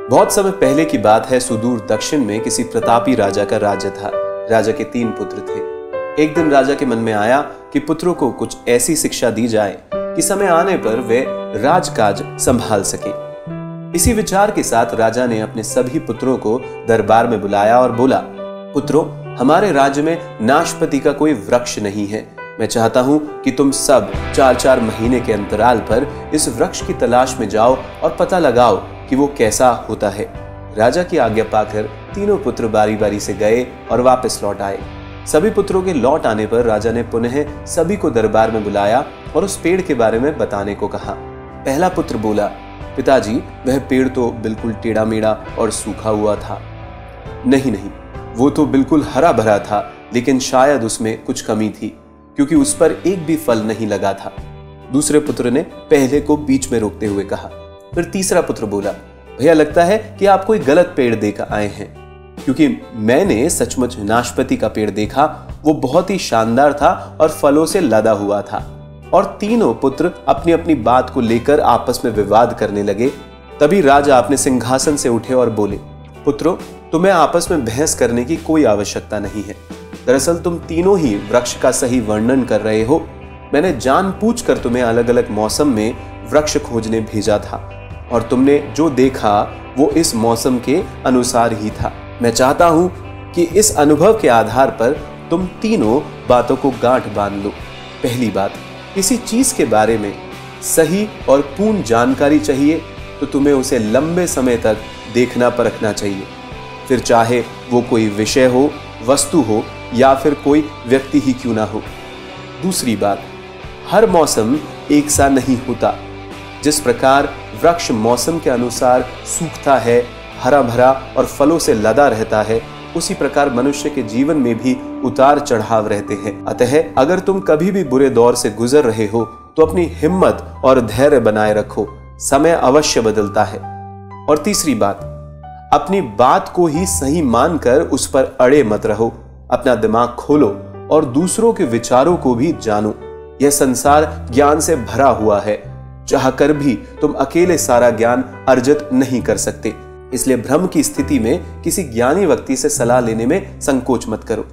बहुत समय पहले की बात है। सुदूर दक्षिण में किसी प्रतापी राजा का राज्य था। राजा के 3 पुत्र थे। एक दिन राजा के मन में आया कि पुत्रों को कुछ ऐसी शिक्षा दी जाए कि समय आने पर वे राजकाज संभाल सके। इसी विचार के साथ राजा ने अपने सभी पुत्रों को दरबार में बुलाया और बोला, पुत्रों, हमारे राज्य में नाशपति का कोई वृक्ष नहीं है। मैं चाहता हूं कि तुम सब 4-4 महीने के अंतराल पर इस वृक्ष की तलाश में जाओ और पता लगाओ कि वो कैसा होता है। राजा की आज्ञा पाकर तीनों पुत्र बारी बारी से गए और वापस लौट आए। सभी पुत्रों के लौट आने पर राजा ने पुनः सभी को दरबार में बुलाया और उस पेड़ के बारे में बताने को कहा। पहला पुत्र बोला, पिताजी, वह पेड़ तो बिल्कुल टेढ़ा मेढ़ा और सूखा हुआ था। नहीं, वो तो बिल्कुल हरा भरा था, लेकिन शायद उसमें कुछ कमी थी, क्योंकि उस पर एक भी फल नहीं लगा था। दूसरे पुत्र ने पहले को बीच में रोकते हुए कहा। फिर तीसरा पुत्र बोला, भैया, लगता है कि आप कोई गलत पेड़ देकर आए हैं, क्योंकि मैंने सचमुच नाशपति का पेड़ देखा। वो बहुत ही शानदार था और फलों से लदा हुआ था। और तीनों पुत्र अपनी अपनी बात को लेकर आपस में विवाद करने लगे। तभी राजा अपने सिंहासन से उठे और बोले, पुत्रों, तुम्हें आपस में बहस करने की कोई आवश्यकता नहीं है। दरअसल तुम तीनों ही वृक्ष का सही वर्णन कर रहे हो। मैंने जानबूझकर तुम्हें अलग अलग मौसम में वृक्ष खोजने भेजा था, और तुमने जो देखा वो इस मौसम के अनुसार ही था। मैं चाहता हूं कि इस अनुभव के आधार पर तुम तीनों बातों को गांठ बांध लो। पहली बात, किसी चीज के बारे में सही और पूर्ण जानकारी चाहिए तो तुम्हें उसे लंबे समय तक देखना परखना चाहिए, फिर चाहे वो कोई विषय हो, वस्तु हो या फिर कोई व्यक्ति ही क्यों ना हो। दूसरी बात, हर मौसम एक सा नहीं होता। जिस प्रकार वृक्ष मौसम के अनुसार सूखता है, हरा भरा और फलों से लदा रहता है, उसी प्रकार मनुष्य के जीवन में भी उतार चढ़ाव रहते हैं। अतः अगर तुम कभी भी बुरे दौर से गुजर रहे हो तो अपनी हिम्मत और धैर्य बनाए रखो, समय अवश्य बदलता है। और तीसरी बात, अपनी बात को ही सही मानकर उस पर अड़े मत रहो। अपना दिमाग खोलो और दूसरों के विचारों को भी जानो। यह संसार ज्ञान से भरा हुआ है। चाहकर भी तुम अकेले सारा ज्ञान अर्जित नहीं कर सकते। इसलिए भ्रम की स्थिति में किसी ज्ञानी व्यक्ति से सलाह लेने में संकोच मत करो।